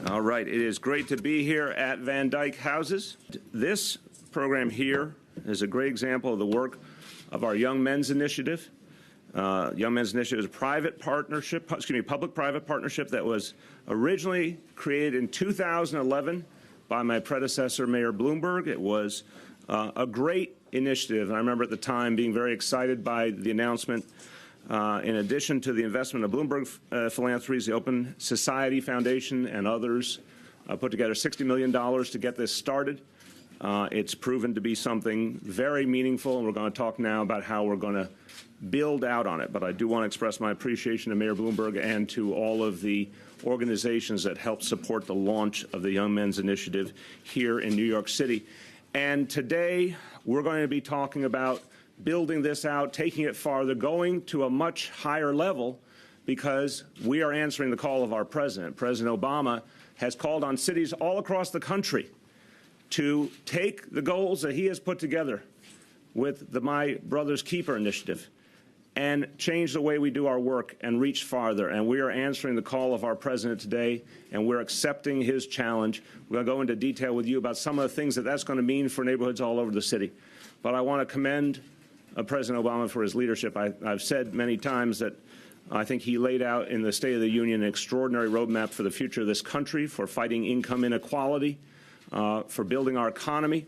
All right, it is great to be here at Van Dyke Houses. This program here is a great example of the work of our Young Men's Initiative. Young Men's Initiative is a public-private partnership that was originally created in 2011 by my predecessor, Mayor Bloomberg. It was a great initiative, and I remember at the time being very excited by the announcement. In addition to the investment of Bloomberg Philanthropies, the Open Society Foundation and others put together $60 million to get this started. It's proven to be something very meaningful, and we're going to talk now about how we're going to build out on it. But I do want to express my appreciation to Mayor Bloomberg and to all of the organizations that helped support the launch of the Young Men's Initiative here in New York City. And today we're going to be talking about building this out, taking it farther, going to a much higher level, because we are answering the call of our president. President Obama has called on cities all across the country to take the goals that he has put together with the My Brother's Keeper initiative and change the way we do our work and reach farther. And we are answering the call of our president today, and we're accepting his challenge. We're going to go into detail with you about some of the things that that's going to mean for neighborhoods all over the city. But I want to commend President Obama for his leadership. I've said many times that I think he laid out in the State of the Union an extraordinary roadmap for the future of this country, for fighting income inequality, for building our economy.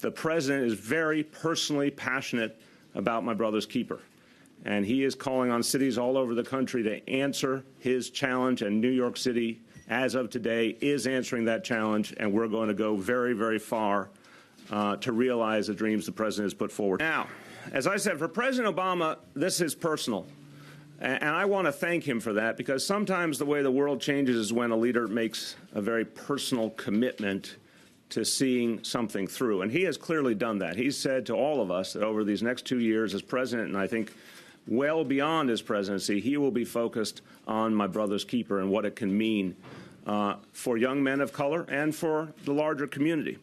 The president is very personally passionate about My Brother's Keeper, and he is calling on cities all over the country to answer his challenge, and New York City, as of today, is answering that challenge, and we're going to go very, very far to realize the dreams the president has put forward. Now, as I said, for President Obama, this is personal, and I want to thank him for that, because sometimes the way the world changes is when a leader makes a very personal commitment to seeing something through, and he has clearly done that. He's said to all of us that over these next 2 years as president, and I think well beyond his presidency, he will be focused on My Brother's Keeper and what it can mean for young men of color and for the larger community.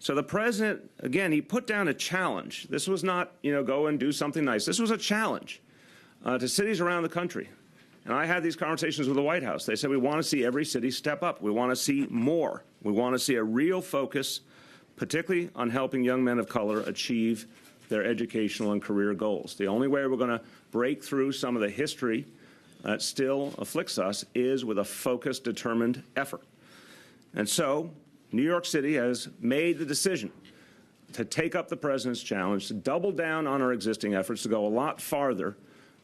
So the president, again, he put down a challenge. This was not, go and do something nice. This was a challenge to cities around the country. And I had these conversations with the White House. They said, we want to see every city step up. We want to see more. We want to see a real focus, particularly on helping young men of color achieve their educational and career goals. The only way we're going to break through some of the history that still afflicts us is with a focused, determined effort. And so New York City has made the decision to take up the president's challenge, to double down on our existing efforts, to go a lot farther,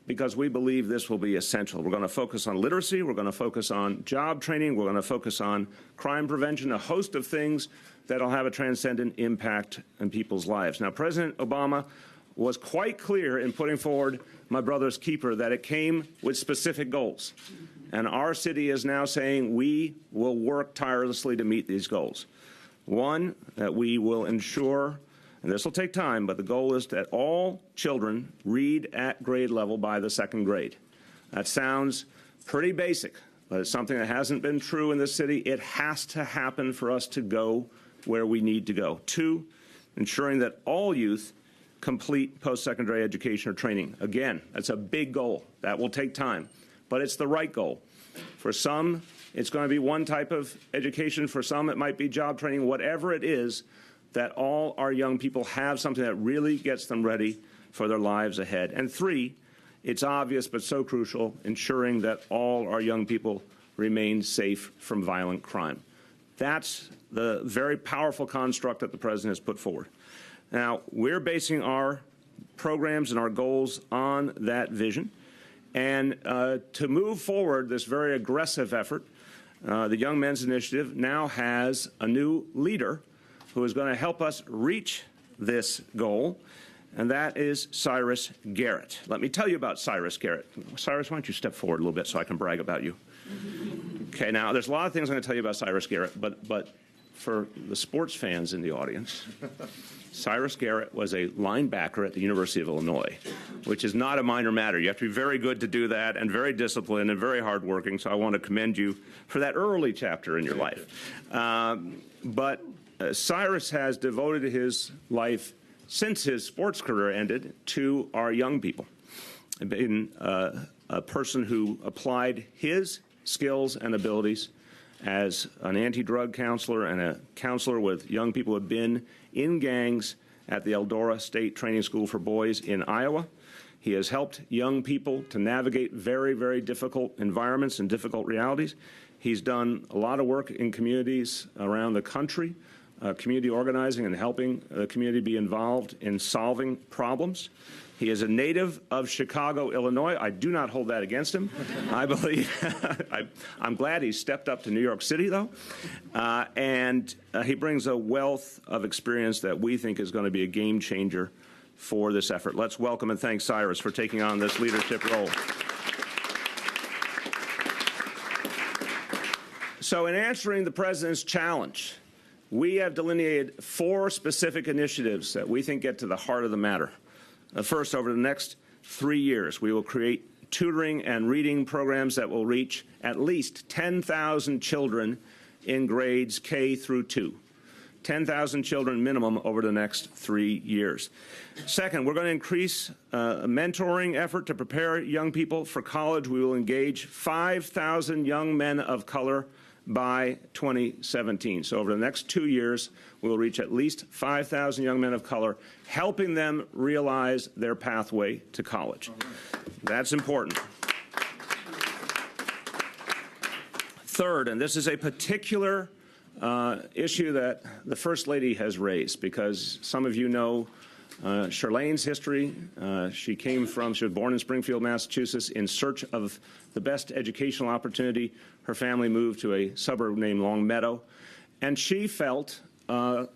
because we believe this will be essential. We're going to focus on literacy. We're going to focus on job training. We're going to focus on crime prevention, a host of things that will have a transcendent impact on people's lives. Now, President Obama was quite clear in putting forward My Brother's Keeper that it came with specific goals. And our city is now saying we will work tirelessly to meet these goals. One, that we will ensure, and this will take time, but the goal is that all children read at grade level by the second grade. That sounds pretty basic, but it's something that hasn't been true in this city. It has to happen for us to go where we need to go. Two, ensuring that all youth complete post-secondary education or training. Again, that's a big goal. That will take time, but it's the right goal. For some, it's going to be one type of education. For some, it might be job training. Whatever it is, that all our young people have something that really gets them ready for their lives ahead. And three, it's obvious but so crucial, ensuring that all our young people remain safe from violent crime. That's the very powerful construct that the president has put forward. Now, we're basing our programs and our goals on that vision. And to move forward this very aggressive effort, the Young Men's Initiative now has a new leader who is going to help us reach this goal, and that is Cyrus Garrett. Let me tell you about Cyrus Garrett. Cyrus, why don't you step forward a little bit so I can brag about you? Okay, now there's a lot of things I'm going to tell you about Cyrus Garrett, but for the sports fans in the audience, Cyrus Garrett was a linebacker at the University of Illinois, which is not a minor matter. You have to be very good to do that and very disciplined and very hardworking, so I want to commend you for that early chapter in your life. Cyrus has devoted his life since his sports career ended to our young people. Been a person who applied his skills and abilities as an anti-drug counselor and a counselor with young people who have been in gangs at the Eldora State Training School for Boys in Iowa. He has helped young people to navigate very, very difficult environments and difficult realities. He's done a lot of work in communities around the country, community organizing and helping the community be involved in solving problems. He is a native of Chicago, Illinois. I do not hold that against him. I believe, I'm glad he stepped up to New York City, though. And he brings a wealth of experience that we think is going to be a game changer for this effort. Let's welcome and thank Cyrus for taking on this leadership role. So in answering the President's challenge, we have delineated 4 specific initiatives that we think get to the heart of the matter. First, over the next 3 years, we will create tutoring and reading programs that will reach at least 10,000 children in grades K through 2. 10,000 children minimum over the next 3 years. Second, we're going to increase a mentoring effort to prepare young people for college. We will engage 5,000 young men of color by 2017. So over the next 2 years, we will reach at least 5,000 young men of color, helping them realize their pathway to college. That's important. Third, and this is a particular issue that the First Lady has raised, because some of you know Charlene's history. She was born in Springfield, Massachusetts, in search of the best educational opportunity. Her family moved to a suburb named Long Meadow, and she felt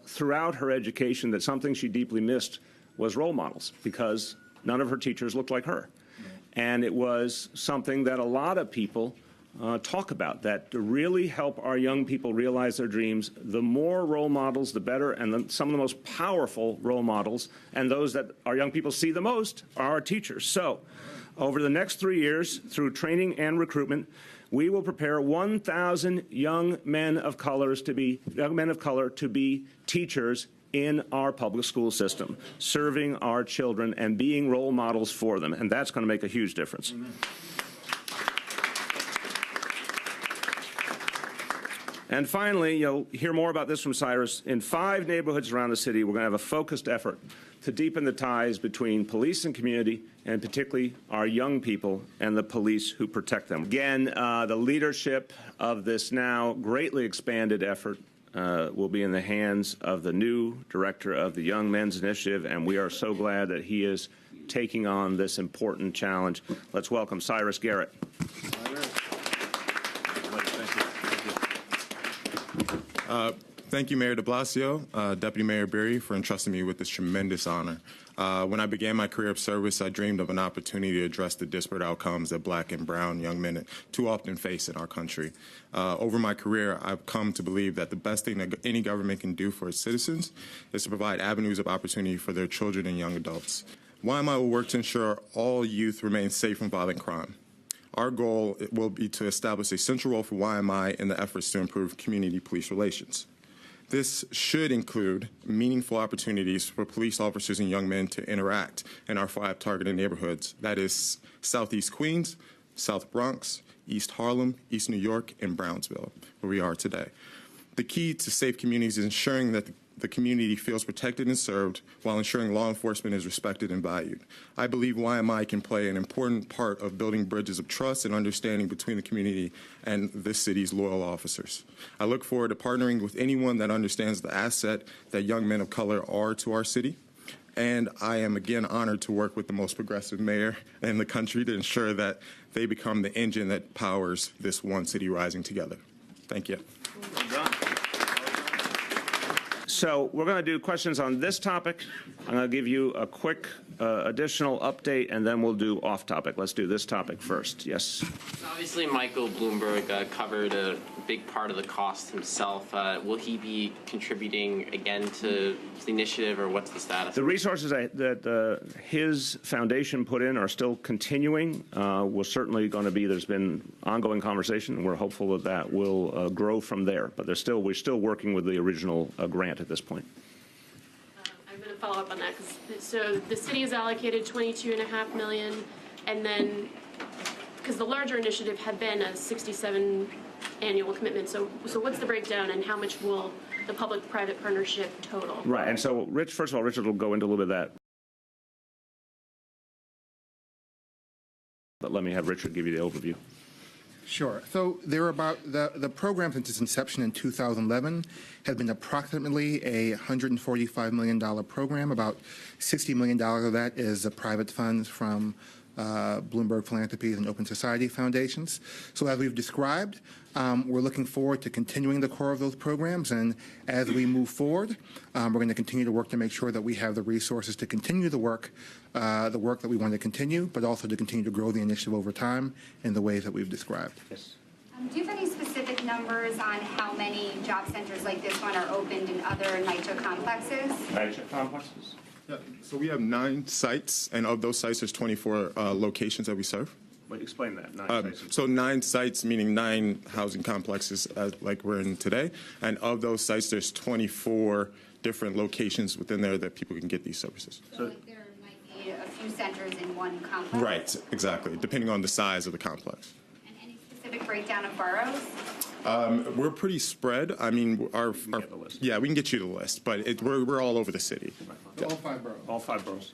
throughout her education that something she deeply missed was role models, because none of her teachers looked like her. And it was something that a lot of people talk about, that to really help our young people realize their dreams, the more role models, the better, and some of the most powerful role models, and those that our young people see the most, are our teachers. So, over the next 3 years, through training and recruitment, we will prepare 1,000 young men of color to be teachers in our public school system, serving our children and being role models for them, and that's going to make a huge difference. Mm-hmm. And finally, you'll hear more about this from Cyrus. In 5 neighborhoods around the city, we're going to have a focused effort to deepen the ties between police and community, and particularly our young people and the police who protect them. Again, the leadership of this now greatly expanded effort will be in the hands of the new director of the Young Men's Initiative, and we are so glad that he is taking on this important challenge. Let's welcome Cyrus Garrett. Thank you, Mayor de Blasio, Deputy Mayor Berry, for entrusting me with this tremendous honor. When I began my career of service, I dreamed of an opportunity to address the disparate outcomes that Black and brown young men too often face in our country. Over my career, I've come to believe that the best thing that any government can do for its citizens is to provide avenues of opportunity for their children and young adults. YMI will work to ensure all youth remain safe from violent crime. Our goal will be to establish a central role for YMI in the efforts to improve community police relations. This should include meaningful opportunities for police officers and young men to interact in our 5 targeted neighborhoods. That is Southeast Queens, South Bronx, East Harlem, East New York, and Brownsville, where we are today. The key to safe communities is ensuring that the community feels protected and served while ensuring law enforcement is respected and valued. I believe YMI can play an important part of building bridges of trust and understanding between the community and this city's loyal officers. I look forward to partnering with anyone that understands the asset that young men of color are to our city. And I am again honored to work with the most progressive mayor in the country to ensure that they become the engine that powers this one city rising together. Thank you. Well done. So we're going to do questions on this topic. I'm going to give you a quick additional update, and then we'll do off-topic. Let's do this topic first. Yes? Obviously, Michael Bloomberg covered a big part of the cost himself. Will he be contributing again to the initiative, or what's the status? The resources that his foundation put in are still continuing. We're certainly going to be, there's been ongoing conversation, and we're hopeful that that will grow from there. But we're still working with the original grant at this point. I'm going to follow up on that. So the city has allocated $22.5 million, and then because the larger initiative had been a 67 annual commitment. So what's the breakdown, and how much will the public-private partnership total? Right, and so first of all, Richard will go into a little bit of that. But let me have Richard give you the overview. Sure. So there are about the program since its inception in 2011 has been approximately a $145 million program. About $60 million of that is private funds from Bloomberg Philanthropies and Open Society Foundations. So as we've described, we're looking forward to continuing the core of those programs, and as we move forward, we're going to continue to work to make sure that we have the resources to continue the work that we want to continue, but also to continue to grow the initiative over time in the ways that we've described. Yes. Do you have any specific numbers on how many job centers like this one are opened in other NYCHA complexes? NYCHA complexes? Yeah, so we have 9 sites, and of those sites, there's 24 locations that we serve. Wait, explain that. 9 sites. So 9 sites, meaning 9 housing complexes like we're in today. And of those sites, there's 24 different locations within there that people can get these services. So like there might be a few centers in one complex? Right, exactly, depending on the size of the complex. And any specific breakdown of boroughs? We're pretty spread. I mean, our get the list. yeah, we can get you the list, but we're all over the city. All 5 boroughs. All 5 boroughs.